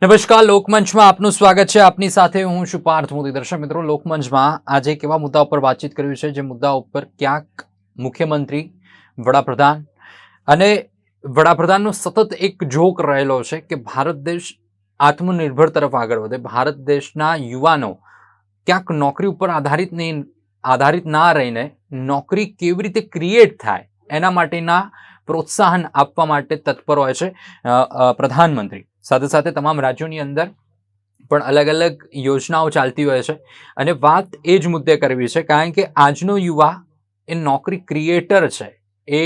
નમસ્કાર, લોકમંચમાં આપનું સ્વાગત છે. આપની સાથે હું છું પાર્થ મોદી. દર્શક મિત્રો, લોકમંચમાં આજે કેવા મુદ્દા ઉપર વાતચીત કર્યું છે, જે મુદ્દા ઉપર ક્યાંક મુખ્યમંત્રી, વડાપ્રધાન અને વડાપ્રધાનનો સતત એક જોક રહેલો છે કે ભારત દેશ આત્મનિર્ભર તરફ આગળ વધે, ભારત દેશના યુવાનો ક્યાંક નોકરી ઉપર આધારિત ના રહીને નોકરી કેવી રીતે ક્રિએટ થાય એના માટેના પ્રોત્સાહન આપવા માટે તત્પર હોય છે પ્રધાનમંત્રી. સાથે સાથે તમામ રાજ્યોની અંદર પણ અલગ અલગ યોજનાઓ ચાલતી હોય છે અને વાત એ જ મુદ્દે કરવી છે, કારણ કે આજનો યુવા એ નોકરી ક્રિએટર છે, એ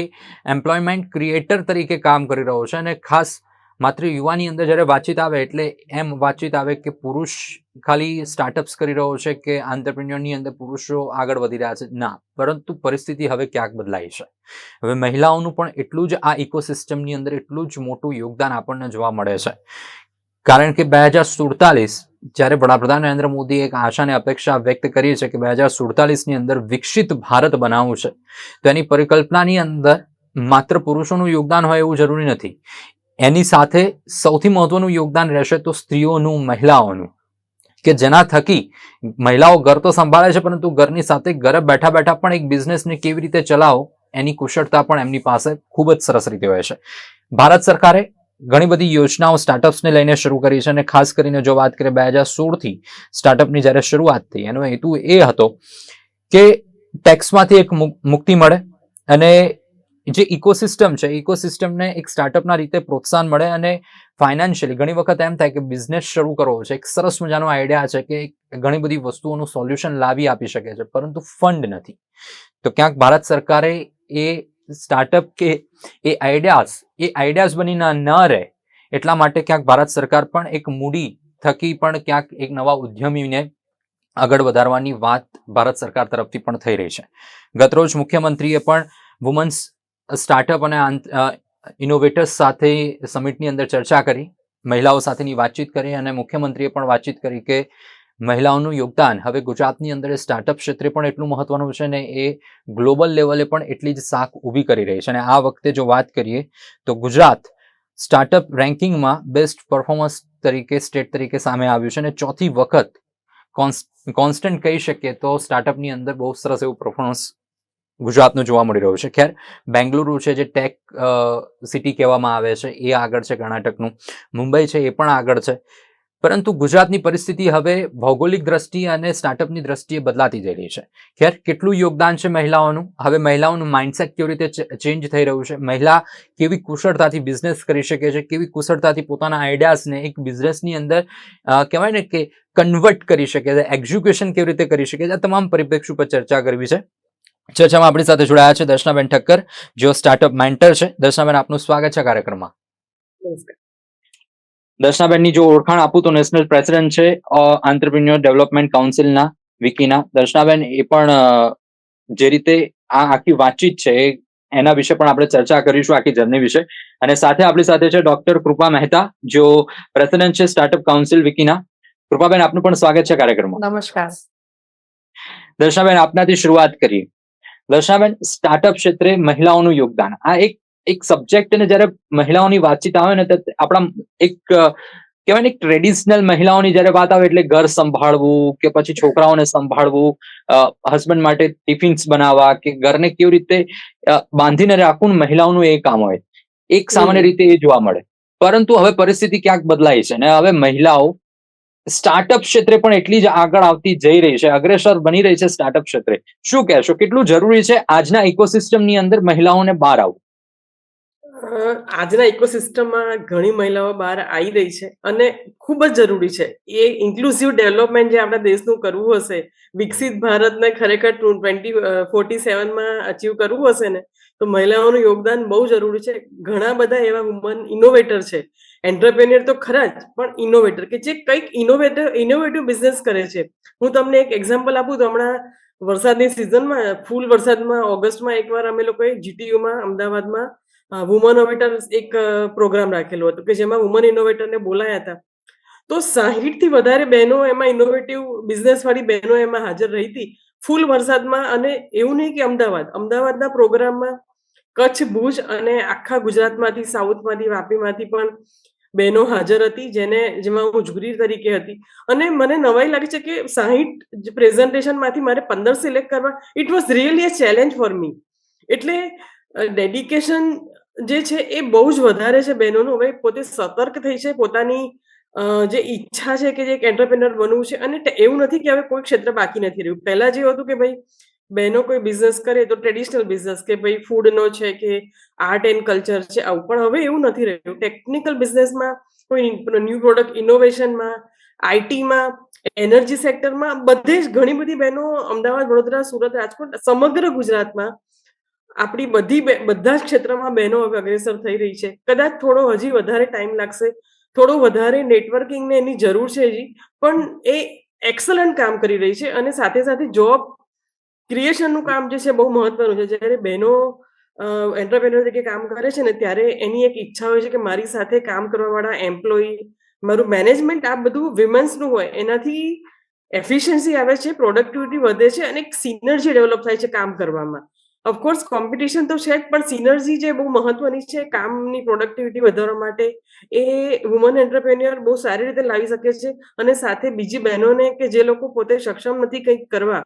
એમ્પ્લોયમેન્ટ ક્રિએટર તરીકે કામ કરી રહ્યો છે. અને ખાસ માત્ર યુવાની અંદર જ્યારે વાતચીત આવે એટલે એમ વાતચીત આવે કે પુરુષ ખાલી સ્ટાર્ટઅપ્સ કરી રહ્યો છે કે આંતરપ્રિન્યોરની અંદર પુરુષો આગળ વધી રહ્યા છે, ના, પરંતુ પરિસ્થિતિ હવે ક્યાંક બદલાઈ છે. હવે મહિલાઓનું પણ એટલું જ આ ઇકોસિસ્ટમની અંદર એટલું જ મોટું યોગદાન આપણને જોવા મળે છે, કારણ કે 2047 જ્યારે વડાપ્રધાન નરેન્દ્ર મોદીએ એક આશા અને અપેક્ષા વ્યક્ત કરી છે કે 2047ની અંદર વિકસિત ભારત બનાવવું છે, તો એની પરિકલ્પનાની અંદર માત્ર પુરુષોનું યોગદાન હોય એવું જરૂરી નથી. એની સાથે સૌથી મહત્વનું યોગદાન રહેશે તો સ્ત્રીઓનું, મહિલાઓનું, કે જેના થકી મહિલાઓ ઘર તો સંભાળે છે, પરંતુ ઘરની સાથે ઘરે બેઠા બેઠા પણ એક બિઝનેસને કેવી રીતે ચલાવો એની કુશળતા પણ એમની પાસે ખૂબ જ સરસ રીતે હોય છે. ભારત સરકારે ઘણી બધી યોજનાઓ સ્ટાર્ટઅપ્સને લઈને શરૂ કરી છે અને ખાસ કરીને જો વાત કરીએ 2016થી સ્ટાર્ટઅપની જ્યારે શરૂઆત થઈ, એનો હેતુ એ હતો કે ટેક્સમાંથી એક મુક્તિ મળે અને જે ઇકોસિસ્ટમ છે, ઇકોસિસ્ટમને એક સ્ટાર્ટઅપના રીતે પ્રોત્સાહન મળે અને ફાઇનાન્શિયલી ઘણી વખત એમ થાય કે બિઝનેસ શરૂ કરવો છે, એક સરસ મજાનો આઈડિયા છે કે ઘણી બધી વસ્તુઓનું સોલ્યુશન લાવી આપી શકે છે, પરંતુ ફંડ નથી. તો ક્યાંક ભારત સરકારે એ સ્ટાર્ટઅપ કે એ આઈડિયાઝ બની ન રહે એટલા માટે ક્યાંક ભારત સરકાર પણ એક મૂડી થકી પણ ક્યાંક એક નવા ઉદ્યમીને આગળ વધારવાની વાત ભારત સરકાર તરફથી પણ થઈ રહી છે. ગતરોજ મુખ્યમંત્રીએ પણ વુમન્સ સ્ટાર્ટઅપ અને ઇનોવેટર્સ સાથે સમિટની અંદર ચર્ચા કરી, મહિલાઓ સાથેની વાતચીત કરી અને મુખ્યમંત્રીએ પણ વાતચીત કરી કે મહિલાઓનું યોગદાન હવે ગુજરાતની અંદર સ્ટાર્ટઅપ ક્ષેત્રે પણ એટલું મહત્વનું છે ને એ ગ્લોબલ લેવલે પણ એટલી જ સાખ ઊભી કરી રહી છે. અને આ વખતે જો વાત કરીએ તો ગુજરાત સ્ટાર્ટઅપ રેન્કિંગમાં બેસ્ટ પરફોર્મન્સ તરીકે સ્ટેટ તરીકે સામે આવ્યું છે અને ચોથી વખત કોન્સ્ટન્ટ કહી શકીએ તો સ્ટાર્ટઅપની અંદર બહુ સરસ એવું પરફોર્મન્સ ગુજરાતનું જોવા મળી રહ્યું છે. ખેર, બેંગલુરુ છે જે ટેક સિટી કહેવામાં આવે છે એ આગળ છે કર્ણાટકનું, મુંબઈ છે એ પણ આગળ છે, પરંતુ ગુજરાતની પરિસ્થિતિ હવે ભૌગોલિક દ્રષ્ટિએ અને સ્ટાર્ટઅપની દ્રષ્ટિએ બદલાતી જઈ રહી છે. ખેર, કેટલું યોગદાન છે મહિલાઓનું, હવે મહિલાઓનું માઇન્ડસેટ કેવી રીતે ચેન્જ થઈ રહ્યું છે, મહિલા કેવી કુશળતાથી બિઝનેસ કરી શકે છે, કેવી કુશળતાથી પોતાના આઈડિયાઝને એક બિઝનેસની અંદર કહેવાય ને કે કન્વર્ટ કરી શકે છે, એક્ઝિક્યુશન કેવી રીતે કરી શકે છે, આ તમામ પરિપ્રેક્ષ ઉપર ચર્ચા કરવી છે. ચર્ચામાં આપણી સાથે જોડાયા છે દર્શનાબેન ઠક્કર, જેઓ સ્ટાર્ટઅપ મેન્ટર છે. દર્શનાબેન, આપનું સ્વાગત છે કાર્યક્રમમાં. દર્શનાબેનની જો ઓળખાણ આપું તો નેશનલ પ્રેસિડેન્ટ છે આંતરપ્રિન્યોર ડેવલપમેન્ટ કાઉન્સિલના, વિકીના. દર્શનાબેન, એ પણ જે રીતે આ આખી વાતચીત છે એના વિશે પણ આપણે ચર્ચા કરીશું, આખી જર્ની વિશે. અને સાથે આપણી સાથે છે ડોક્ટર કૃપા મહેતા, જો પ્રેસિડેન્ટ છે સ્ટાર્ટઅપ કાઉન્સિલ વિકીના. કૃપાબેન, આપનું પણ સ્વાગત છે કાર્યક્રમમાં. નમસ્કાર. દર્શનાબેન, આપનાથી શરૂઆત કરીએ. દર્શનાબેન, સ્ટાર્ટઅપ ક્ષેત્રે મહિલાઓનું યોગદાન, આ એક સબ્જેક્ટ ને જ્યારે મહિલાઓની વાતચીત આવે ને તો આપણા એક કહેવાય ને ટ્રેડિશનલ મહિલાઓની જ્યારે વાત આવે એટલે ઘર સંભાળવું કે પછી છોકરાઓને સંભાળવું, હસબન્ડ માટે ટિફિન્સ બનાવવા કે ઘરને કેવી રીતે બાંધીને રાખવું, મહિલાઓનું એ કામ હોય, એક સામાન્ય રીતે એ જોવા મળે. પરંતુ હવે પરિસ્થિતિ ક્યાંક બદલાઈ છે અને હવે મહિલાઓ સ્ટાર્ટઅપ ક્ષેત્રે પણ એટલી જ આગળ આવતી જઈ રહી છે, અગ્રેસર બની રહી છે સ્ટાર્ટઅપ ક્ષેત્રે. શું કહેશો, કેટલું જરૂરી છે આજના ઇકોસિસ્ટમની અંદર મહિલાઓને બહાર આવવું? આજના ઇકોસિસ્ટમમાં ઘણી મહિલાઓ બહાર આવી રહી છે અને ખૂબ જ જરૂરી છે. એ ઇન્ક્લુઝિવ ડેવલપમેન્ટ જે આપણા દેશનું કરવું હશે, વિકસિત ભારતને ખરેખર 2047માં અચીવ કરવું હશે ને, તો મહિલાઓનું યોગદાન બહુ જરૂરી છે. ઘણા બધા એવા વુમન ઇનોવેટર છે, એન્ટરપ્રેન્યોર તો ખરા જ, પણ ઇનોવેટર કે જે કંઈક ઇનોવેટિવ બિઝનેસ કરે છે. હું તમને એક એક્ઝામ્પલ આપું તો હમણાં વરસાદની સિઝનમાં, ફૂલ વરસાદમાં, ઓગસ્ટમાં એકવાર અમે લોકોએ જીટીયુમાં અમદાવાદમાં વુમન ઇનોવેટર એક પ્રોગ્રામ રાખેલો હતો કે જેમાં વુમન ઇનોવેટરને બોલાયા હતા. તો 60થી વધારે બહેનો એમાં ઇનોવેટિવ બિઝનેસ વાળી બહેનો એમાં હાજર રહી હતી ફૂલ વરસાદમાં. અને એવું નહીં કે અમદાવાદના પ્રોગ્રામમાં કચ્છ, ભુજ અને આખા ગુજરાતમાંથી, સાઉથમાંથી, વાપીમાંથી પણ બહેનો હાજર હતી જેમાં હું જુરી તરીકે હતી. અને મને નવાઈ લાગે છે કે 60 પ્રેઝન્ટેશનમાંથી મારે 15 સિલેક્ટ કરવા, it was really a challenge for me. એટલે ડેડિકેશન જે છે એ બહુ જ વધારે છે બહેનોનું. હવે પોતે સતર્ક થઈ છે, પોતાની જે ઈચ્છા છે કે જે એક એન્ટરપ્રેન્યોર બનવું છે. અને એવું નથી કે હવે કોઈ ક્ષેત્ર બાકી નથી રહ્યું. પહેલા જે હતું કે ભાઈ બહેનો કોઈ બિઝનેસ કરે તો ટ્રેડિશનલ બિઝનેસ, કે ભાઈ ફૂડનો છે કે આર્ટ એન્ડ કલ્ચર છે આવું. પણ હવે એવું નથી રહ્યું. ટેકનિકલ બિઝનેસમાં, કોઈ ન્યૂ પ્રોડક્ટ ઇનોવેશનમાં, આઈટીમાં, એનર્જી સેક્ટરમાં, બધે જ ઘણી બધી બહેનો અમદાવાદ, વડોદરા, સુરત, રાજકોટ, સમગ્ર ગુજરાતમાં આપણી બધા જ ક્ષેત્રમાં બહેનો હવે અગ્રેસર થઈ રહી છે. કદાચ થોડો હજી વધારે ટાઈમ લાગશે, થોડું વધારે નેટવર્કિંગને એની જરૂર છે હજી, પણ એ એક્સલન્ટ કામ કરી રહી છે. અને સાથે સાથે જોબ ક્રિએશનનું કામ જે છે બહુ મહત્વનું છે. જ્યારે બહેનો એન્ટરપ્રેન્યોર તરીકે કામ કરે છે ને, ત્યારે એની એક ઈચ્છા હોય છે કે મારી સાથે કામ કરવાવાળા એમ્પ્લોયી, મારું મેનેજમેન્ટ, આ બધું વિમેન્સનું હોય. એનાથી એફિશિયન્સી આવે છે, પ્રોડક્ટિવિટી વધે છે અને એક સિનર્જી ડેવલપ થાય છે કામ કરવામાં. ઓફકોર્સ કોમ્પિટિશન તો છે જ, પણ સિનર્જી જે બહુ મહત્વની છે કામની પ્રોડક્ટિવિટી વધારવા માટે, એ વુમન એન્ટરપ્રેન્યોર બહુ સારી રીતે લાવી શકે છે. અને સાથે બીજી બહેનોને કે જે લોકો પોતે સક્ષમ નથી કંઈક કરવા,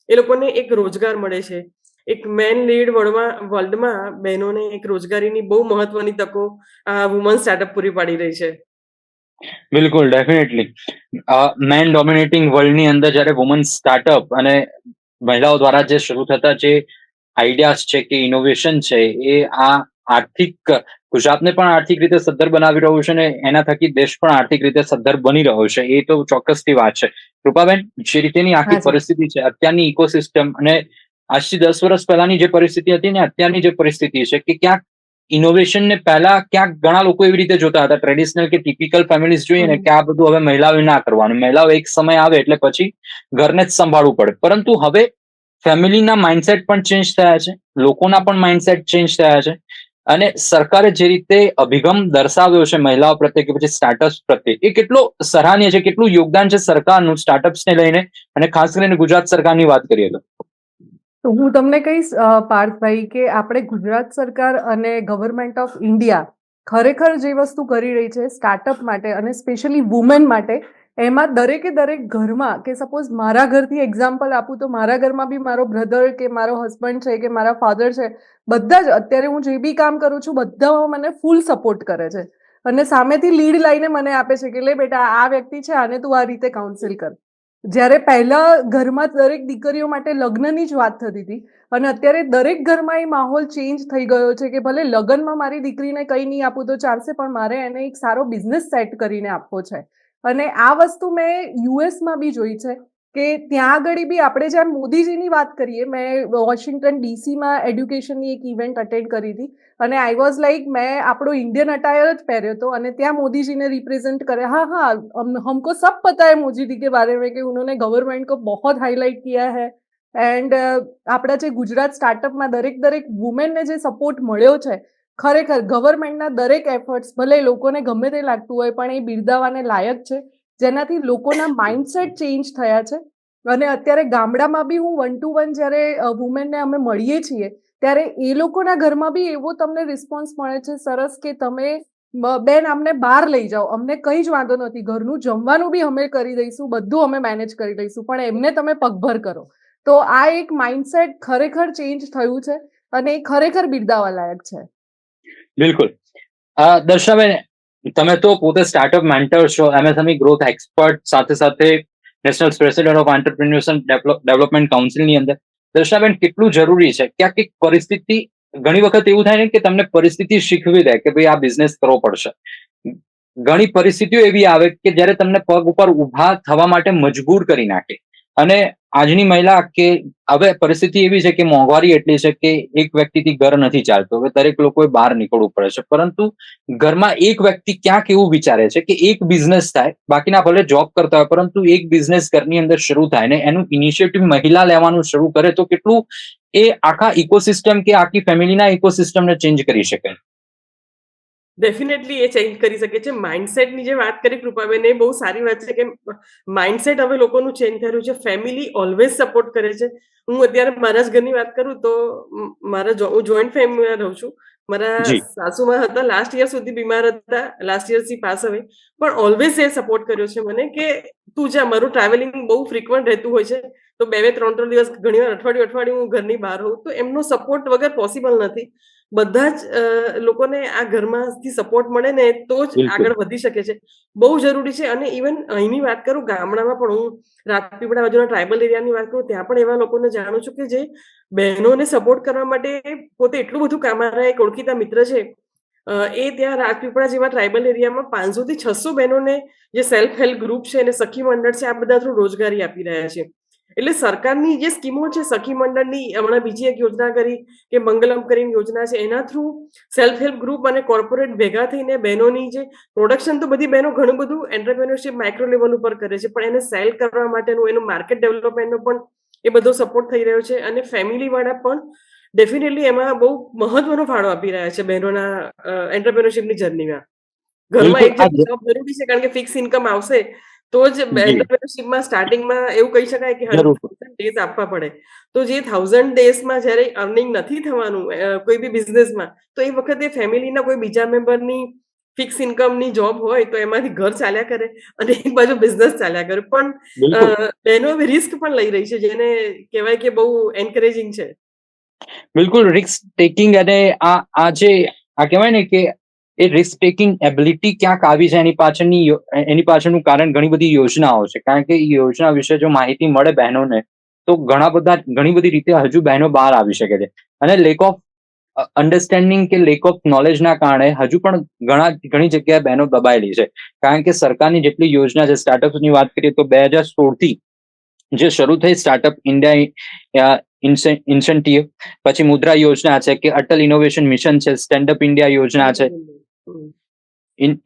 એ લોકોને એક રોજગાર મળે છે. એક મેન લીડ વર્લ્ડમાં બહેનોને એક રોજગારીની બહુ મહત્વની તકો આ વુમન સ્ટાર્ટઅપ પૂરી પાડી રહી છે. બિલકુલ, ડેફિનેટલી. મેન ડોમિનેટિંગ વર્લ્ડની અંદર જ્યારે વુમન સ્ટાર્ટઅપ અને મહિલાઓ દ્વારા જે શરૂ થતા જે આઈડિયાઝ છે કે ઇનોવેશન છે, એ આ આર્થિક ગુજરાતને પણ આર્થિક રીતે સદ્ધર બનાવી રહ્યું છે અને એના થકી દેશ પણ આર્થિક રીતે સદ્ધર બની રહ્યો છે. એ તો ચોક્કસથી વાત છે. કૃપાબેન, જે રીતેની આખી હાજી. પરિસ્થિતિ છે, અત્યારની ઇકોસિસ્ટમ અને આજથી 10 વર્ષ પહેલાની જે પરિસ્થિતિ હતી ને અત્યારની જે પરિસ્થિતિ છે, કે ક્યાંક ઇનોવેશનને પહેલા ક્યાંક ઘણા લોકો એવી રીતે જોતા હતા, ટ્રેડિશનલ કે ટિપિકલ ફેમિલીઝ જોઈએ ને, કે આ બધું હવે મહિલાઓએ ના કરવાનું, મહિલાઓ એક સમય આવે એટલે પછી ઘરને જ સંભાળવું પડે. પરંતુ હવે ફેમિલીના માઇન્ડસેટ પણ ચેન્જ થયા છે, લોકોના પણ માઇન્ડસેટ ચેન્જ થયા છે. અને સરકારે જે રીતે અભિગમ દર્શાવ્યો છે મહિલાઓ પ્રત્યે કે પછી સ્ટાર્ટઅપ્સ પ્રત્યે, એ કેટલો સરાહનીય છે, કેટલું યોગદાન છે સરકારનું સ્ટાર્ટઅપ્સને લઈને, અને ખાસ કરીને ગુજરાત સરકારની વાત કરીએ તો. તો હું તમને કહીશ પાર્થભાઈ કે આપણે ગુજરાત સરકાર અને ગવર્મેન્ટ ઓફ ઇન્ડિયા ખરેખર જે વસ્તુ કરી રહી છે સ્ટાર્ટઅપ માટે અને સ્પેશિયલી વુમેન માટે, એમાં દરેકે દરેક ઘરમાં, કે સપોઝ મારા ઘરથી એક્ઝામ્પલ આપું તો મારા ઘરમાં બી મારો બ્રધર કે મારો હસબન્ડ છે કે મારા ફાધર છે, બધા જ અત્યારે હું જે બી કામ કરું છું બધા મને ફૂલ સપોર્ટ કરે છે અને સામેથી લીડ લઈને મને આપે છે કે લે બેટા આ વ્યક્તિ છે, આને તું આ રીતે કાઉન્સિલ કર. જ્યારે પહેલા ઘરમાં દરેક દીકરીઓ માટે લગ્નની જ વાત થતી હતી અને અત્યારે દરેક ઘરમાં એ માહોલ ચેન્જ થઈ ગયો છે કે ભલે લગ્નમાં મારી દીકરીને કંઈ નહીં આપું તો ચાલશે, પણ મારે એને એક સારો બિઝનેસ સેટ કરીને આપવો છે. અને આ વસ્તુ મેં યુએસમાં બી જોઈ છે કે ત્યાં આગળ બી આપણે જ્યારે મોદીજીની વાત કરીએ, મેં વોશિંગ્ટન ડીસીમાં એડ્યુકેશનની એક ઇવેન્ટ અટેન્ડ કરી હતી અને આઈ વોઝ લાઈક, મેં આપણો ઇન્ડિયન અટાયર જ પહેર્યો હતો અને ત્યાં મોદીજીને રિપ્રેઝેન્ટ કરે. હા, हमको सब पता है मोदी जी के बारे में कि उन्होंने गवर्नमेंट को बहुत हाईलाइट किया है એન્ડ આપણા જે ગુજરાત સ્ટાર્ટઅપમાં દરેક વુમેનને જે સપોર્ટ મળ્યો છે, ખરેખર ગવર્મેન્ટના દરેક એફર્ટ્સ, ભલે લોકોને ગમે તે લાગતું હોય પણ એ બિરદાવાને લાયક છે, જેનાથી લોકોના માઇન્ડસેટ ચેન્જ થયા છે. અને અત્યારે ગામડામાં બી હું 1 to 1 જ્યારે વુમેનને અમે મળીએ છીએ ત્યારે એ લોકોના ઘરમાં બી એવો તમને રિસ્પોન્સ મળે છે સરસ કે તમે બેન અમને બહાર લઈ જાઓ, અમને કંઈ જ વાંધો નથી, ઘરનું જમવાનું બી અમે કરી દઈશું, બધું અમે મેનેજ કરી દઈશું, પણ એમને તમે પગભર કરો. તો આ એક માઇન્ડસેટ ખરેખર ચેન્જ થયું છે અને એ ખરેખર બિરદાવા લાયક છે. બિલકુલ. દર્શનાબેન, તમે તો પોતે સ્ટાર્ટઅપ મેન્ટર છો, એમએસએમઈ ગ્રોથ એક્સપર્ટ, સાથે સાથે national president of entrepreneurship development કાઉન્સિલની અંદર. દર્શનાબેન, કેટલું જરૂરી છે, ક્યાંક એક પરિસ્થિતિ, ઘણી વખત એવું થાય ને કે તમને પરિસ્થિતિ શીખવી દે કે ભાઈ આ બિઝનેસ કરવો પડશે. ઘણી પરિસ્થિતિઓ એવી આવે કે જ્યારે તમને પગ ઉપર ઊભા થવા માટે મજબૂર કરી નાખે. અને આજની મહિલા, કે હવે પરિસ્થિતિ એવી છે કે મોંઘવારી એટલી છે કે એક વ્યક્તિથી ઘર નથી ચાલતું, હવે દરેક લોકોએ બહાર નીકળવું પડે છે. પરંતુ ઘરમાં એક વ્યક્તિ ક્યાંક એવું વિચારે છે કે એક બિઝનેસ થાય, બાકીના ભલે જોબ કરતા હોય, પરંતુ એક બિઝનેસ ઘરની અંદર શરૂ થાય ને એનું ઇનિશિયેટિવ મહિલા લેવાનું શરૂ કરે, તો કેટલું એ આખા ઇકોસિસ્ટમ કે આખી ફેમિલીના ઇકોસિસ્ટમને ચેન્જ કરી શકે. ડેફિનેટલી એ ચેન્જ કરી શકે છે. માઇન્ડસેટની જે વાત કરી કૃપાબેન, એ બહુ સારી વાત છે કે માઇન્ડસેટ હવે લોકોનું ચેન્જ થયું છે. ફેમિલી ઓલવેઝ સપોર્ટ કરે છે. હું અત્યારે મારા જ ઘરની વાત કરું તો હું જોઈન્ટ ફેમિલીમાં રહું છું, મારા જી. સાસુમાં હતા, લાસ્ટ યર સુધી બીમાર હતા, લાસ્ટ યર થી પાસ હવે, પણ ઓલવેઝ એ સપોર્ટ કર્યો છે મને કે તું જા. મારું ટ્રાવેલિંગ બહુ ફ્રીક્વન્ટ રહેતું હોય છે, તો 2-3 દિવસ, ઘણીવાર અઠવાડિયું હું ઘરની બહાર હોઉં, તો એમનો સપોર્ટ વગર પોસિબલ નથી. બધા જ લોકોને આ ઘરમાંથી સપોર્ટ મળે ને તો જ બિલકુલ. આગળ વધી શકે છે. બહુ જરૂરી છે. અને ઇવન અહીંની વાત કરું, ગામડામાં પણ હું રાજપીપળા બાજુના ટ્રાઇબલ એરિયાની વાત કરું, ત્યાં પણ એવા લોકોને જાણું છું કે જે બહેનોને સપોર્ટ કરવા માટે પોતે એટલું બધું કામ, મારા એક ઓળખીતા મિત્ર છે, એ ત્યાં રાજપીપળા જેવા ટ્રાઇબલ એરિયામાં 500 થી 600 બહેનોને, જે સેલ્ફ હેલ્પ ગ્રુપ છે અને સખી મંડળ છે, આ બધા થ્રુ રોજગારી આપી રહ્યા છે. એટલે સરકારની જે સ્કીમો છે, સખી મંડળની, હમણાં બીજી એક યોજના કરી કે મંગલમ કરીને યોજના છે, એના થ્રુ સેલ્ફ હેલ્પ ગ્રુપ અને કોર્પોરેટ ભેગા થઈને બહેનોની જે પ્રોડક્શન, તો બધી બહેનો ઘણું બધું એન્ટરપ્રેન્યોરશિપ માઇક્રો લેવલ ઉપર કરે છે, પણ એને સેલ કરવા માટેનું, એનું માર્કેટ ડેવલપમેન્ટનો પણ એ બધો સપોર્ટ થઈ રહ્યો છે. અને ફેમિલી વાળા પણ ડેફિનેટલી એમાં બહુ મહત્વનો ફાળો આપી રહ્યા છે બહેનોના એન્ટરપ્રેન્યોરશિપની જર્નીમાં. ઘરમાં બિલકુલ. એક જણ જોબ જરૂરી છે, કારણ કે ફિક્સ ઇન્કમ આવશે તો જ એન્ટરપ્રેન્યોરશિપમાં સ્ટાર્ટિંગમાં એવું કહી શકાય કે 100 ડેઝ આપવા પડે. તો જે 1000 ડેઝમાં જ્યારે અર્નિંગ નથી થવાનું કોઈ બી બિઝનેસમાં, તો એ વખતે ફેમિલીના કોઈ બીજા મેમ્બરની ફિક્સ ઇન્કમની જોબ હોય તો એમાંથી ઘર ચાલ્યા કરે અને એક બાજુ બિઝનેસ ચાલ્યા કરે. પણ બહેનો રિસ્ક પણ લઈ રહી છે, જેને કહેવાય કે બહુ એન્કરેજિંગ છે. બિલકુલ. રિસ્ક ટેકિંગ અને આ જે કહેવાય ને કે એ રિસ્ક ટેકિંગ એબિલિટી ક્યાંક આવી છે, એની પાછળનું કારણ ઘણી બધી યોજનાઓ છે. કારણ કે એ યોજના વિશે જો માહિતી મળે બહેનોને, તો ઘણી બધી રીતે હજુ બહેનો બહાર આવી શકે છે. અને લેક ઓફ અન્ડરસ્ટેન્ડિંગ કે લેક ઓફ નોલેજના કારણે હજુ પણ ઘણી જગ્યાએ બહેનો દબાયેલી છે. કારણ કે સરકારની જેટલી યોજના છે, સ્ટાર્ટઅપની વાત કરીએ તો 2016 થી જે શરૂ થઈ સ્ટાર્ટઅપ ઇન્ડિયા ઇન્સેન્ટિવ, પછી મુદ્રા યોજના છે, કે અટલ ઇનોવેશન મિશન છે, સ્ટેન્ડઅપ ઇન્ડિયા યોજના છે,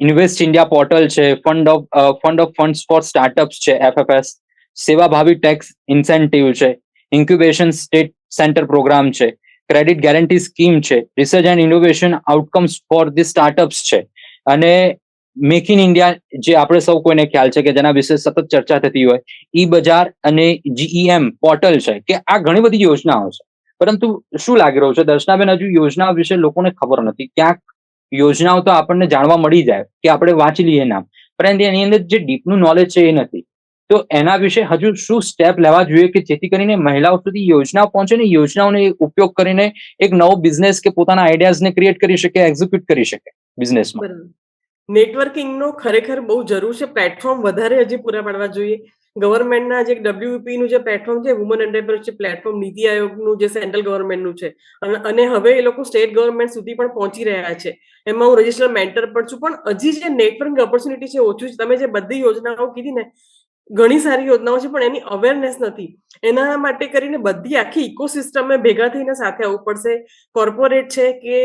ઇન્વેસ્ટ ઇન્ડિયા પોર્ટલ છે, fund of funds for startups છે, FFS, સેવાભાવી ટેક્સ ઇન્સેન્ટિવ છે, ઇન્ક્યુબેશન સ્ટેટ સેન્ટર પ્રોગ્રામ છે, ક્રેડિટ ગેરંટી સ્કીમ છે, research and innovation outcomes for the startups છે, અને મેક ઇન ઇન્ડિયા, જે આપણે સૌ કોઈને ખ્યાલ છે કે જેના વિશે સતત ચર્ચા થતી હોય, ઈ બજાર અને GEM પોર્ટલ છે, કે આ ઘણી બધી યોજનાઓ છે. પરંતુ શું લાગી રહ્યું છે દર્શનાબેન, હજુ યોજનાઓ વિશે લોકોને ખબર નથી. ક્યાંક યોજનાઓ તો આપણને જાણવા મળી જાય કે આપણે વાંચી લઈએ નામ, પરંતુ એની અંદર જે ડીપનું નોલેજ છે એ નથી. તો એના વિશે હજુ શું સ્ટેપ લેવા જોઈએ કે જેથી કરીને મહિલાઓ સુધી યોજનાઓ પહોંચે ને યોજનાઓનો ઉપયોગ કરીને એક નવો બિઝનેસ કે પોતાના આઈડિયાઝને ક્રિએટ કરી શકે, એક્ઝિક્યુટ કરી શકે બિઝનેસમાં? નેટવર્કિંગનો ખરેખર બહુ જરૂર છે. પ્લેટફોર્મ વધારે હજી પૂરા પાડવા જોઈએ. ગવર્મેન્ટના જે WEP નું જે પ્લેટફોર્મ છે, વુમન એન્ટરપ્રેન્યોરશિપ પ્લેટફોર્મ, નીતિ આયોગનું જે સેન્ટ્રલ ગવર્મેન્ટનું છે, અને હવે એ લોકો સ્ટેટ ગવર્મેન્ટ સુધી પણ પહોંચી રહ્યા છે. એમાં હું રજિસ્ટર મેન્ટર પણ છું. પણ હજી જે નેટવર્ક ઓપોર્ચ્યુનિટી છે ઓછું છે. તમે જે બધી યોજનાઓ કીધી ને, ઘણી સારી યોજનાઓ છે, પણ એની અવેરનેસ નથી. એના માટે કરીને બધી આખી ઇકોસિસ્ટમે ભેગા થઈને સાથે આવવું પડશે. કોર્પોરેટ છે કે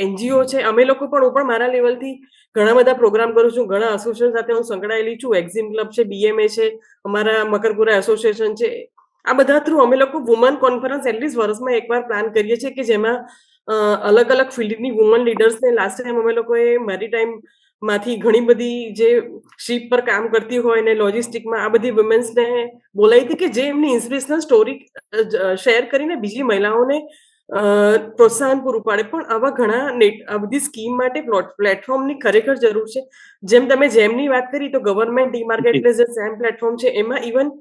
NGO છે, અમે લોકો પણ, હું પણ મારા લેવલથી ઘણા બધા પ્રોગ્રામ કરું છું, ઘણા એસોસિએશન સાથે હું સંકળાયેલી છું. એક્ઝિમ ક્લબ છે, BMA છે, અમારા મકરપુરા એસોસિએશન છે. આ બધા થ્રુ અમે લોકો વુમન કોન્ફરન્સ એટલીસ્ટ વર્ષમાં એકવાર પ્લાન કરીએ છીએ, કે જેમાં અલગ અલગ ફિલ્ડની વુમન લીડર્સને, લાસ્ટ ટાઈમ અમે લોકોએ મેરીટાઈમ માંથી ઘણી બધી જે શિપ પર કામ કરતી હોય ને લોજિસ્ટિકમાં, આ બધી વુમેન્સને બોલાવી હતી, કે જે એમની ઇન્સ્પિરેશનલ સ્ટોરી શેર કરીને બીજી મહિલાઓને પ્રોત્સાહન પૂરું પાડે. પણ આવા ઘણા આ બધી સ્કીમ માટે પ્લેટફોર્મની ખરેખર જરૂર છે. જેમ તમે જેમની વાત કરી, તો ગવર્મેન્ટ ઈ માર્કેટ પ્લેસ જે સેમ પ્લેટફોર્મ છે, એમાં ઇવન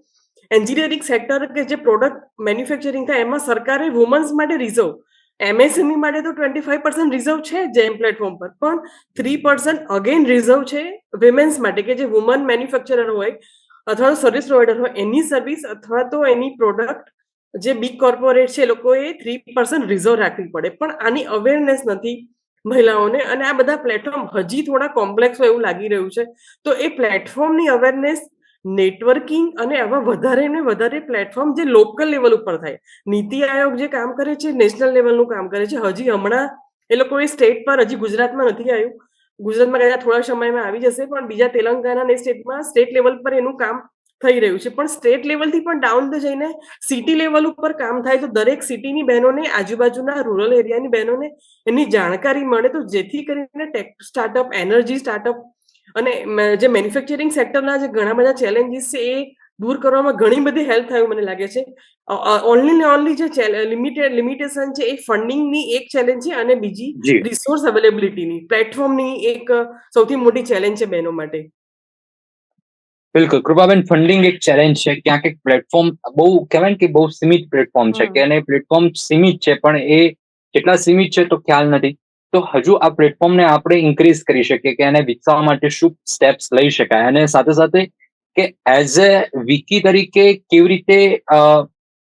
એન્જિનિયરિંગ સેક્ટર કે જે પ્રોડક્ટ મેન્યુફેક્ચરિંગ થાય, એમાં સરકારે વુમન્સ માટે રિઝર્વ, MSME માટે તો 25% રિઝર્વ છે જેમ પ્લેટફોર્મ પર, પણ 3% અગેન રિઝર્વ છે વિમેન્સ માટે, કે જે વુમન મેન્યુફેક્ચરર હોય અથવા તો સર્વિસ પ્રોવાઈડર હોય, એની સર્વિસ અથવા તો એની પ્રોડક્ટ જે બિગ કોર્પોરેટ છે, એ લોકોએ 3% રિઝર્વ રાખવી પડે. પણ આની અવેરનેસ નથી મહિલાઓને, અને આ બધા પ્લેટફોર્મ હજી થોડા કોમ્પ્લેક્સ હોય એવું લાગી રહ્યું છે. તો એ પ્લેટફોર્મની અવેરનેસ, નેટવર્કિંગ અને આવા વધારે ને વધારે પ્લેટફોર્મ જે લોકલ લેવલ ઉપર થાય. નીતિ આયોગ જે કામ કરે છે, નેશનલ લેવલનું કામ કરે છે. હજી હમણાં એ લોકો એ સ્ટેટ પર, હજી ગુજરાતમાં નથી આવ્યું, ગુજરાતમાં કદાચ થોડા સમયમાં આવી જશે, પણ બીજા તેલંગાણા સ્ટેટમાં સ્ટેટ લેવલ પર એનું કામ થઈ રહ્યું છે. પણ સ્ટેટ લેવલથી પણ ડાઉન જઈને સિટી લેવલ ઉપર કામ થાય, તો દરેક સિટીની બહેનોને, આજુબાજુના રૂરલ એરિયાની બહેનોને એની જાણકારી મળે, તો જેથી કરીને ટેક સ્ટાર્ટઅપ, એનર્જી સ્ટાર્ટઅપ અને જે મેન્યુફેક્ચરિંગ સેક્ટરના જે ઘણા બધા ચેલેન્જીસ છે, એ દૂર કરવામાં ઘણી બધી હેલ્પ થાય એવું મને લાગે છે. ઓનલી ને ઓનલી જે લિમિટેશન છે એ ફંડિંગની એક ચેલેન્જ છે અને બીજી જી રિસોર્સ અવેલેબિલિટીની પ્લેટફોર્મની એક સૌથી મોટી ચેલેન્જ છે બહેનો માટે. બિલકુલ કૃપાબેન, ફંડિંગ એક ચેલેન્જ છે. ક્યાંક એક પ્લેટફોર્મ બહુ કહેવાય ને કે બહુ સીમિત પ્લેટફોર્મ છે, કે એને પ્લેટફોર્મ સીમિત છે, પણ એ કેટલા સીમિત છે તો ખ્યાલ નથી. તો હજુ આ પ્લેટફોર્મને આપણે ઇન્ક્રીઝ કરી શકીએ, કે એને વિકસાવવા માટે શું સ્ટેપ્સ લઈ શકાય, અને સાથે સાથે કે એઝ એ વિકી તરીકે કેવી રીતે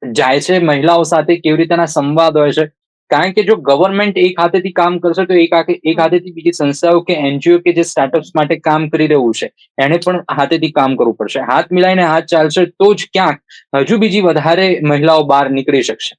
જાય છે મહિલાઓ સાથે, કેવી રીતેના સંવાદ હોય છે. કારણ કે જો ગવર્મેન્ટ એક હાથેથી કામ કરશે તો એક હાથેથી બીજી સંસ્થાઓ કે એનજીઓ કે જે સ્ટાર્ટઅપ્સ માટે કામ કરી રહ્યું છે એને પણ હાથેથી કામ કરવું પડશે. હાથ મિલાઈને હાથ ચાલશે તો જ ક્યાંક હજુ બીજી વધારે મહિલાઓ બહાર નીકળી શકશે.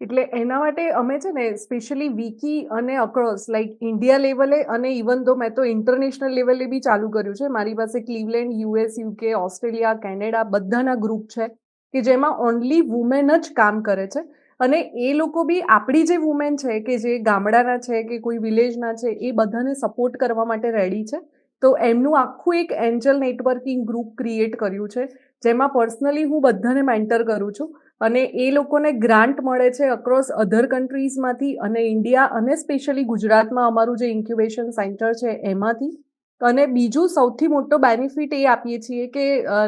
એટલે એના માટે અમે છે ને સ્પેશિયલી વીકી અને અક્રોસ લાઈક ઇન્ડિયા લેવલે અને ઇવન ધો મેં તો ઇન્ટરનેશનલ લેવલે બી ચાલુ કર્યું છે. મારી પાસે ક્લીવલેન્ડ, યુએસ, યુકે, ઓસ્ટ્રેલિયા, કેનેડા બધાના ગ્રુપ છે કે જેમાં ઓનલી વુમેન જ કામ કરે છે. અને એ લોકો બી આપણી જે વુમેન છે કે જે ગામડાના છે કે કોઈ વિલેજના છે એ બધાને સપોર્ટ કરવા માટે રેડી છે. તો એમનું આખું એક એન્જલ નેટવર્કિંગ ગ્રુપ ક્રિએટ કર્યું છે, જેમાં પર્સનલી હું બધાને મેન્ટર કરું છું. અને એ લોકોને ગ્રાન્ટ મળે છે અક્રોસ અધર કન્ટ્રીઝમાંથી અને ઇન્ડિયા અને સ્પેશિયલી ગુજરાતમાં અમારું જે ઇન્ક્યુબેશન સેન્ટર છે એમાંથી. અને બીજું સૌથી મોટો બેનિફિટ એ આપીએ છીએ કે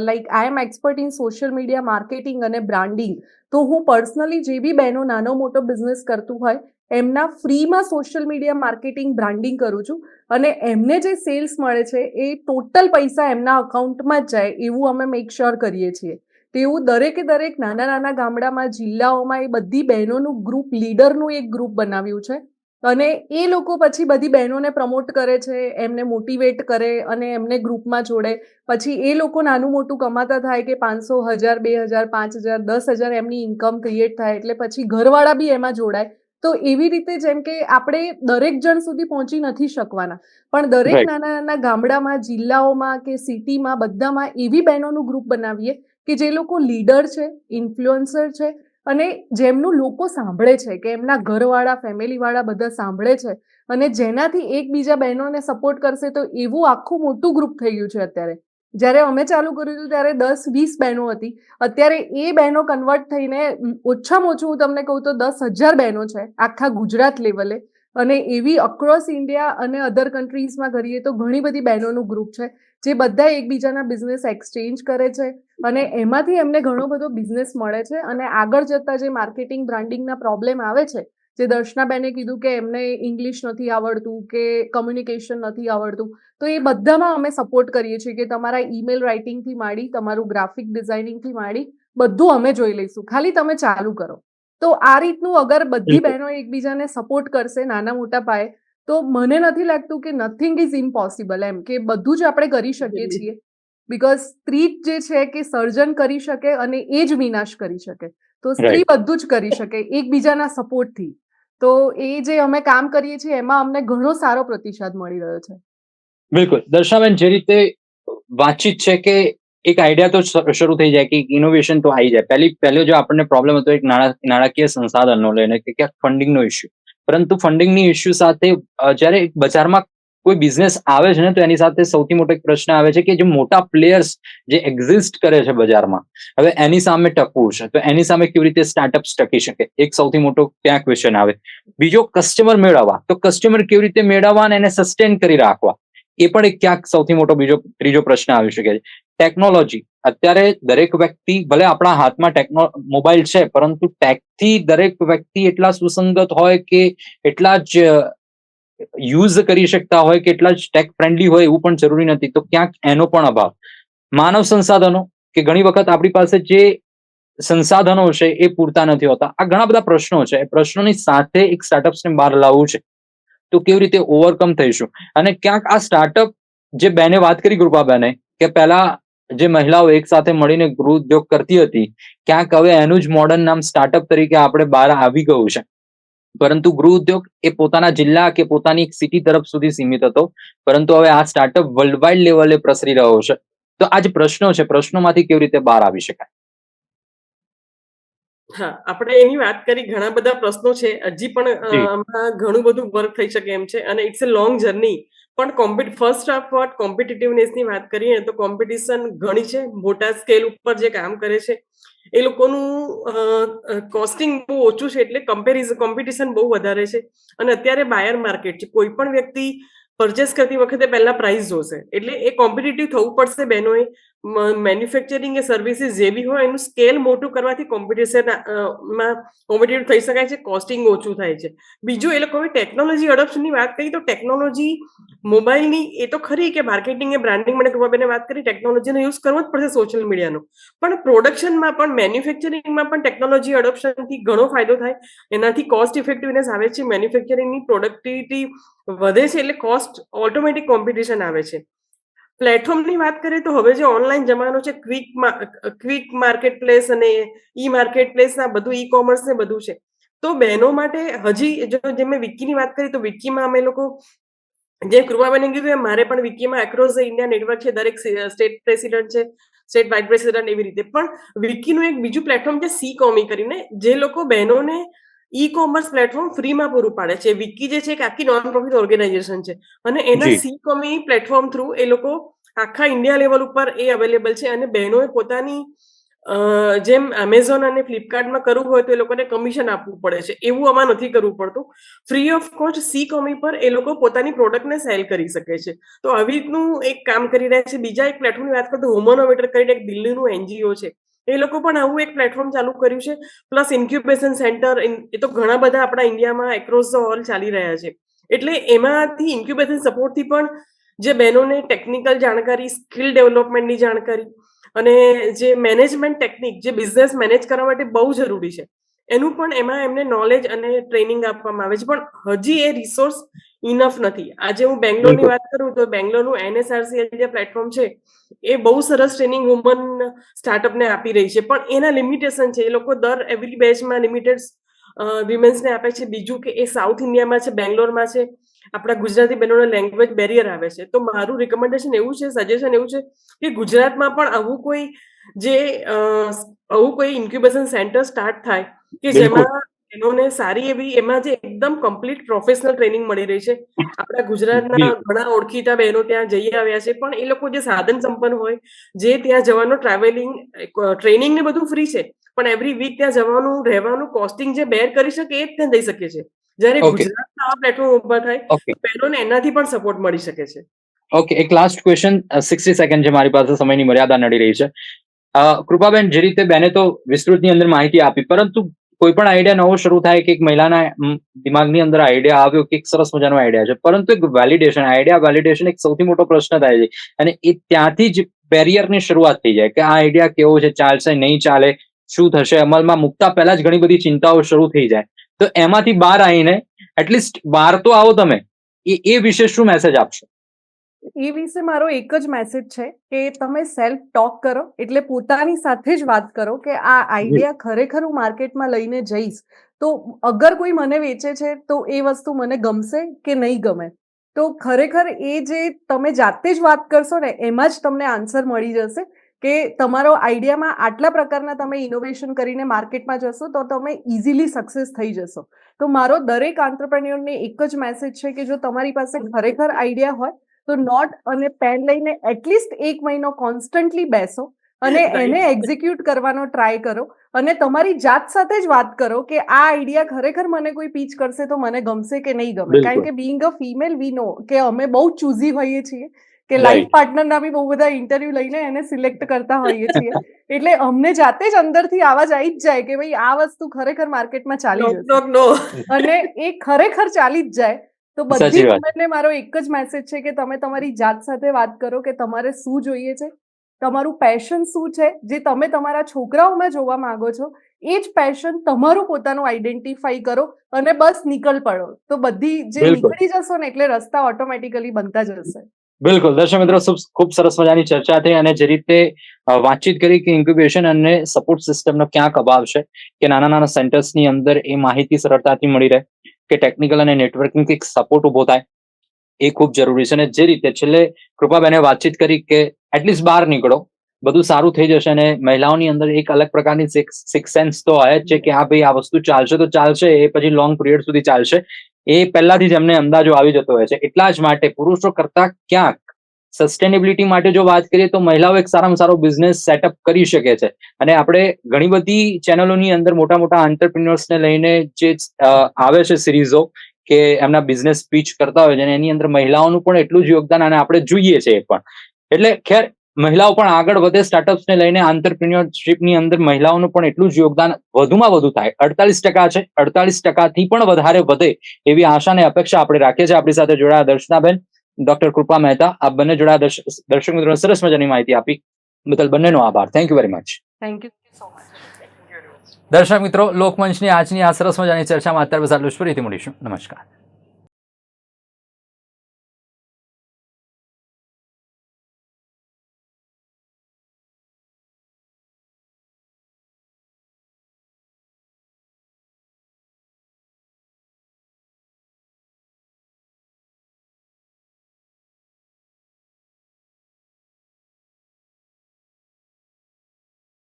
like I am expert in social media marketing અને બ્રાન્ડિંગ. તો હું પર્સનલી જે બી બહેનો નાનો મોટો બિઝનેસ કરતું હોય એમના ફ્રીમાં સોશિયલ મીડિયા માર્કેટિંગ બ્રાન્ડિંગ કરું છું. અને એમને જે સેલ્સ મળે છે એ ટોટલ પૈસા એમના અકાઉન્ટમાં જ જાય એવું અમે મેક શ્યોર કરીએ છીએ. તેવું દરેકે દરેક નાના નાના ગામડામાં, જિલ્લાઓમાં એ બધી બહેનોનું ગ્રુપ, લીડરનું એક ગ્રુપ બનાવ્યું છે. અને એ લોકો પછી બધી બહેનોને પ્રમોટ કરે છે, એમને મોટિવેટ કરે અને એમને ગ્રુપમાં જોડે. પછી એ લોકો નાનું મોટું કમાતા થાય કે 500, 1000, 2000, 5000, 10,000 એમની ઇન્કમ ક્રિએટ થાય એટલે પછી ઘરવાળા બી એમાં જોડાય. તો એવી રીતે જેમ કે આપણે દરેક જણ સુધી પહોંચી નથી શકવાના, પણ દરેક Right. નાના નાના ગામડામાં, જિલ્લાઓમાં કે સિટીમાં બધામાં એવી બહેનોનું ગ્રુપ બનાવીએ કે જે લોકો લીડર છે, ઇન્ફ્લુઅન્સર છે અને જેમનું લોકો સાંભળે છે, કે એમના ઘરવાળા, ફેમિલીવાળા બધા સાંભળે છે અને જેનાથી એકબીજા બહેનોને સપોર્ટ કરશે. તો એવું આખું મોટું ગ્રુપ થઈ ગયું છે અત્યારે. જ્યારે અમે ચાલુ કર્યું હતું ત્યારે 10-20 બહેનો હતી. અત્યારે એ બહેનો કન્વર્ટ થઈને ઓછામાં ઓછું હું તમને કહું તો 10,000 બહેનો છે આખા ગુજરાત લેવલે. અને એવી અક્રોસ ઇન્ડિયા અને અધર કન્ટ્રીઝમાં કરીએ તો ઘણી બધી બહેનોનું ગ્રુપ છે જે બધા એકબીજાના બિઝનેસ એક્સચેન્જ કરે છે અને એમાંથી એમને ઘણો બધો બિઝનેસ મળે છે. અને આગળ જતા જે માર્કેટિંગ બ્રાન્ડિંગના પ્રોબ્લેમ આવે છે, જે દર્શનાબેને કીધું કે એમને ઇંગ્લિશ નથી આવડતું કે કમ્યુનિકેશન નથી આવડતું, તો એ બધામાં અમે સપોર્ટ કરીએ છીએ કે તમારા ઈમેલ રાઇટિંગથી માંડી, તમારું ગ્રાફિક ડિઝાઇનિંગથી માંડી બધું અમે જોઈ લઈશું, ખાલી તમે ચાલુ કરો. તો આ રીતનું અગર બધી બહેનો એકબીજાને સપોર્ટ કરશે નાના મોટા પાયે, તો મને નથી લાગતું કે નથિંગ ઇઝ ઇમ્પોસિબલ, એમ કે બધું જ આપણે કરી શકીએ છીએ. બીકોઝ સ્ત્રી જે છે કે સર્જન કરી શકે અને એ જ વિનાશ કરી શકે. તો સ્ત્રી બધું જ કરી શકે એકબીજાના સપોર્ટથી. તો એ જે અમે કામ કરીએ છીએ એમાં અમને ઘણો સારો પ્રતિસાદ મળી રહ્યો છે. બિલકુલ દર્શાબેન, જે રીતે વાતચીત છે કે એક આઈડિયા તો શરૂ થઈ જાય, કે ઇનોવેશન તો આવી જાય. પહેલો જો આપણને પ્રોબ્લેમ હતો એક નાણાકીય સંસાધનનો લઈને, કે ક્યાંક ફંડિંગનો ઇસ્યુ. પરંતુ ફંડિંગની ઇસ્યુ સાથે જ્યારે બજારમાં કોઈ બિઝનેસ આવે છે ને, તો એની સાથે સૌથી મોટો એક પ્રશ્ન આવે છે કે જે મોટા પ્લેયર્સ જે એક્ઝિસ્ટ કરે છે બજારમાં, હવે એની સામે ટકવું છે, તો એની સામે કેવી રીતે સ્ટાર્ટઅપ્સ ટકી શકે, એક સૌથી મોટો ત્યાં ક્વેશ્ચન આવે. બીજો, કસ્ટમર મેળવવા, તો કસ્ટમર કેવી રીતે મેળવવા અને એને સસ્ટેન કરી રાખવા, એ પણ એક ક્યાંક સૌથી મોટો ત્રીજો પ્રશ્ન આવી શકે છે. ટેકનોલોજી, અત્યારે દરેક વ્યક્તિ, ભલે આપણા હાથમાં મોબાઈલ છે, પરંતુ ટેકથી દરેક વ્યક્તિ એટલા સુસંગત હોય કે એટલા જ યુઝ કરી શકતા હોય કે એટલા જ ટેક ફ્રેન્ડલી હોય એવું પણ જરૂરી નથી. તો ક્યાંક એનો પણ અભાવ. માનવ સંસાધનો, કે ઘણી વખત આપણી પાસે જે સંસાધનો છે એ પૂરતા નથી હોતા. આ ઘણા બધા પ્રશ્નો છે. પ્રશ્નોની સાથે એક સ્ટાર્ટઅપ્સને બહાર લાવવું છે, તો કેવી રીતે ઓવરકમ થઈશું. અને ક્યાંક આ સ્ટાર્ટઅપ, જે બેને વાત કરી, કૃપાબેને, કે પહેલા જે મહિલાઓ એક સાથે મળીને ગૃહ ઉદ્યોગ કરતી હતી, ક્યાંક હવે એનું જ મોડર્ન નામ સ્ટાર્ટઅપ તરીકે આપણે બહાર આવી ગયું છે. પરંતુ ગૃહ ઉદ્યોગ એ પોતાના જિલ્લા કે પોતાની એક સિટી તરફ સુધી સીમિત હતો, પરંતુ હવે આ સ્ટાર્ટઅપ વર્લ્ડ વાઇડ લેવલે પ્રસરી રહ્યો છે. તો આ જે પ્રશ્નો છે, પ્રશ્નોમાંથી કેવી રીતે બહાર આવી શકાય? હા, આપણે એની વાત કરી, ઘણા બધા પ્રશ્નો છે, હજી પણ ઘણું બધું વર્ક થઈ શકે એમ છે અને ઇટ્સ અ લોંગ જર્ની. પણ ફર્સ્ટ ઓફ ઓલ કોમ્પિટિટિવનેસની વાત કરીએ તો કોમ્પિટિશન ઘણી છે. મોટા સ્કેલ ઉપર જે કામ કરે છે એ લોકોનું કોસ્ટિંગ બહુ ઓછું છે, એટલે કોમ્પિટિશન બહુ વધારે છે. અને અત્યારે બાયર માર્કેટ છે. કોઈ પણ વ્યક્તિ પરચેસ કરતી વખતે પહેલા પ્રાઇસ જોશે, એટલે એ કોમ્પિટિટિવ થવું પડશે બહેનોએ. મેન્યુફેક્ચરિંગ એ સર્વિસીસ જેવી હોય એનું સ્કેલ મોટું કરવાથી માં કોમ્પિટિટિવ થઈ શકાય છે, કોસ્ટિંગ ઓછું થાય છે. બીજું, એ લોકોએ ટેકનોલોજી એડોપ્શનની વાત કરી તો ટેકનોલોજી મોબાઈલની એ તો ખરી કે માર્કેટિંગ એ બ્રાન્ડિંગ માટે કૃપાબેને વાત કરી, ટેકનોલોજીનો યુઝ કરવો જ પડશે સોશિયલ મીડિયાનો. પણ પ્રોડક્શનમાં પણ મેન્યુફેક્ચરિંગમાં પણ ટેકનોલોજી એડોપ્શનથી ઘણો ફાયદો થાય. એનાથી કોસ્ટ ઇફેક્ટિવનેસ આવે છે, મેન્યુફેક્ચરિંગની પ્રોડક્ટિવિટી વધે છે, એટલે કોસ્ટ ઓટોમેટિક કોમ્પિટિશન આવે છે. પ્લેટફોર્મની વાત કરીએ તો હવે જે ઓનલાઈન જમાનો છે, ક્વિક માર્કેટ પ્લેસ અને ઈ માર્કેટ પ્લેસ, આ બધું ઈ કોમર્સ ને બધું છે. તો બહેનો માટે હજી જે મેં વિકીની વાત કરી તો વિકીમાં અમે લોકો જે કૃપાબેને કીધું એમ મારે પણ વિકીમાં એક્રોસ ધ ઇન્ડિયા નેટવર્ક છે, દરેક સ્ટેટ પ્રેસિડેન્ટ છે, સ્ટેટ વાઇસ પ્રેસિડેન્ટ, એવી રીતે. પણ વિકીનું એક બીજું પ્લેટફોર્મ છે સી કોમી કરીને, જે લોકો બહેનોને ઈ કોમર્સ પ્લેટફોર્મ ફ્રીમાં પૂરું પાડે છે. વિકી જે છે એક આખી નોન પ્રોફિટ ઓર્ગેનાઇઝેશન છે, અને એના જી. સી કોમી પ્લેટફોર્મ થ્રુ એ લોકો આખા ઇન્ડિયા લેવલ ઉપર એ અવેલેબલ છે. અને બહેનોએ પોતાની જેમ એમેઝોન અને ફ્લિપકાર્ટમાં કરવું હોય તો એ લોકોને કમિશન આપવું પડે છે, એવું આમાં નથી કરવું પડતું. ફ્રી ઓફ કોસ્ટ સી કોમી પર એ લોકો પોતાની પ્રોડક્ટને સેલ કરી શકે છે. તો આવી રીતનું એક કામ કરી રહ્યા છે. બીજા એક પ્લેટફોર્મની વાત કરું તો હોમોનોવેટર કરીને એક દિલ્હીનું એનજીઓ છે, એ લોકો પણ આવું એક પ્લેટફોર્મ ચાલુ કર્યું છે. પ્લસ ઇન્ક્યુબેશન સેન્ટર, એ તો ઘણા બધા આપણા ઇન્ડિયામાં એક્રોસ ધ ઓલ ચાલી રહ્યા છે. એટલે એમાંથી ઇન્ક્યુબેશન સપોર્ટથી પણ જે બહેનોને ટેકનિકલ જાણકારી, સ્કિલ ડેવલપમેન્ટની જાણકારી અને જે મેનેજમેન્ટ ટેકનિક, જે બિઝનેસ મેનેજ કરવા માટે બહુ જરૂરી છે, એનું પણ એમાં એમને નોલેજ અને ટ્રેનિંગ આપવામાં આવે છે. પણ હજી એ રિસોર્સ ઇનફ નથી. આજે હું બેંગ્લોરની વાત કરું તો બેંગ્લોરનું NSRCL જે પ્લેટફોર્મ છે એ બહુ સરસ ટ્રેનિંગ વુમન સ્ટાર્ટઅપને આપી રહી છે, પણ એના લિમિટેશન છે. એ લોકો દર એવરી બેચમાં લિમિટેડ વિમેન્સને આપે છે. બીજું કે એ સાઉથ ઇન્ડિયામાં છે, બેંગ્લોરમાં છે, આપણા ગુજરાતી બહેનોને લેંગ્વેજ બેરિયર આવે છે. તો મારું રિકમેન્ડેશન એવું છે, સજેશન એવું છે કે ગુજરાતમાં પણ આવું કોઈ ઇન્ક્યુબેશન સેન્ટર સ્ટાર્ટ થાય કે જેમાં બહેનોને સારી એવી, એમાં જે એકદમ કમ્પ્લીટ પ્રોફેશનલ ટ્રેનિંગ મળી રહી છે. આપણા ગુજરાતના ઘણા ઓળખીતા બહેનો ત્યાં જઈ આવ્યા છે, પણ એ લોકો જે સાધન સંપન્ન હોય, જે ત્યાં જવાનો ટ્રાવેલિંગ, ટ્રેનિંગ ને બધું ફ્રી છે, પણ એવરી વીક ત્યાં જવાનું, રહેવાનું, કોસ્ટિંગ જે બેર કરી શકે એ જ ત્યાં જઈ શકે છે. જ્યારે ગુજરાતમાં આવા પ્લેટફોર્મ ઉભા થાય તો બહેનોને એનાથી પણ સપોર્ટ મળી શકે છે. ઓકે, એક લાસ્ટ ક્વેશ્ચન, 60 સેકન્ડ છે મારી પાસે, સમયની મર્યાદા નડી રહી છે. કૃપાબેન, જે રીતે બેને તો વિસ્તૃતની અંદર માહિતી આપી, પરંતુ કોઈ પણ આઈડિયા નવો શરૂ થાય કે એક મહિલાના દિમાગની અંદર આઈડિયા આવ્યો કે એક સરસ મજાનો આઈડિયા છે, પરંતુ એક વેલિડેશન, આઈડિયા વેલિડેશન એક સૌથી મોટો પ્રશ્ન થાય છે. અને એ ત્યાંથી જ બેરિયરની શરૂઆત થઈ જાય કે આ આઈડિયા કેવો છે, ચાલશે નહીં ચાલે, શું થશે, અમલમાં મૂકતા પહેલા જ ઘણી બધી ચિંતાઓ શરૂ થઈ જાય. તો એમાંથી બહાર આવીને એટલીસ્ટ બહાર તો આવો તમે, એ વિશે શું મેસેજ આપશો? એ વિશે મારો એક જ મેસેજ છે કે તમે સેલ્ફ ટોક કરો, એટલે પોતાની સાથે જ વાત કરો કે આ આઈડિયા ખરેખર હું માર્કેટમાં લઈને જઈશ તો અગર કોઈ મને વેચે છે તો એ વસ્તુ મને ગમશે કે નહીં ગમે. તો ખરેખર એ જે તમે જાતે જ વાત કરશો ને એમાં જ તમને આન્સર મળી જશે કે તમારો આઈડિયામાં આટલા પ્રકારના તમે ઇનોવેશન કરીને માર્કેટમાં જશો તો તમે ઇઝીલી સક્સેસ થઈ જશો. તો મારો દરેક આંત્રપ્રેન્યોરને એક જ મેસેજ છે કે જો તમારી પાસે ખરેખર આઈડિયા હોય તો નોટ અને પેન લઈને એટલીસ્ટ 1 મહિનો કોન્સ્ટન્ટલી બેસો અને એને એક્ઝિક્યુટ કરવાનો ટ્રાય કરો અને તમારી જાત સાથે જ વાત કરો કે આ આઈડિયા ખરેખર મને કોઈ પીચ કરશે તો મને ગમશે કે નહીં ગમે. કારણ કે બીઇંગ અ ફિમેલ વી નો કે અમે બહુ ચૂઝી હોઈએ છીએ કે લાઈફ પાર્ટનરના બી બહુ બધા ઇન્ટરવ્યુ લઈને એને સિલેક્ટ કરતા હોઈએ છીએ, એટલે અમને જાતે જ અંદરથી આવાજ આવી જ જાય કે ભાઈ આ વસ્તુ ખરેખર માર્કેટમાં ચાલી જશે અને એ ખરેખર ચાલી જ જાય. તો બધી વુમનને મારો એક જ મેસેજ છે કે તમે તમારી જાત સાથે વાત કરો કે તમારે શું જોઈએ છે, તમારું પેશન શું છે, જે તમે તમારા છોકરાઓમાં જોવા માંગો છો એ જ પેશન તમારું પોતાનું આઈડેન્ટિફાઈ કરો અને બસ નીકળ પડો. તો બધી જે નીકળી જશો ને એટલે રસ્તા ઓટોમેટિકલી બનતા જશે. બિલકુલ. દર્શક મિત્રો, ખૂબ સરસ મજાની ચર્ચા થઈ અને જે રીતે વાતચીત કરી કે ઇન્ક્યુબેશન અને સપોર્ટ સિસ્ટમનો ક્યાંક અભાવ છે કે નાના નાના સેન્ટર્સની અંદર એ માહિતી સરળતાથી મળી રહે કે ટેકનિકલ અને નેટવર્કિંગ એક સપોર્ટ ઉભો થાય, એ ખૂબ જરૂરી છે. અને જે રીતે છેલ્લે કૃપાબેને વાતચીત કરી કે એટલીસ્ટ બહાર નીકળો, બધું સારું થઈ જશે અને મહિલાઓની અંદર એક અલગ પ્રકારની સિક્સ સેન્સ તો હોય જ છે કે હા ભાઈ આ વસ્તુ ચાલશે તો ચાલશે, એ પછી લોંગ પીરિયડ સુધી ચાલશે, એ પહેલાથી જ એમને અંદાજો આવી જતો હોય છે. એટલા જ માટે પુરુષો કરતા ક્યાંક સસ્ટેનેબિલિટી માટે જો વાત કરીએ તો મહિલાઓ એક સારામાં સારો બિઝનેસ સેટઅપ કરી શકે છે. અને આપણે ઘણી બધી ચેનલોની અંદર મોટા મોટા આંતરપ્રિન્યોર્સને લઈને જે આવે છે સિરીઝો કે એમના બિઝનેસ સ્પીચ કરતા હોય છે, અને એની અંદર મહિલાઓનું પણ એટલું જ યોગદાન અને આપણે જોઈએ છે એ પણ. એટલે ખેર મહિલાઓ પણ આગળ વધે, સ્ટાર્ટઅપ્સને લઈને આંતરપ્રિન્યોરશિપની અંદર મહિલાઓનું પણ એટલું જ યોગદાન વધુમાં વધુ થાય. 48% છે, 48%થી પણ વધારે વધે એવી આશા અને અપેક્ષા આપણે રાખીએ છીએ. આપણી સાથે જોડાયા દર્શનાબેન, ડોક્ટર કૃપા મહેતા, આ બંને જોડાયા દર્શક મિત્રોને સરસ મજાની માહિતી આપી બદલ બંનેનો આભાર. Thank you very much. Thank you so much. દર્શક મિત્રો, લોકમંચની આજની આ સરસ મજાની ચર્ચામાં અત્યારે બસ આટલું જ. ફરીથી મળીશું. નમસ્કાર.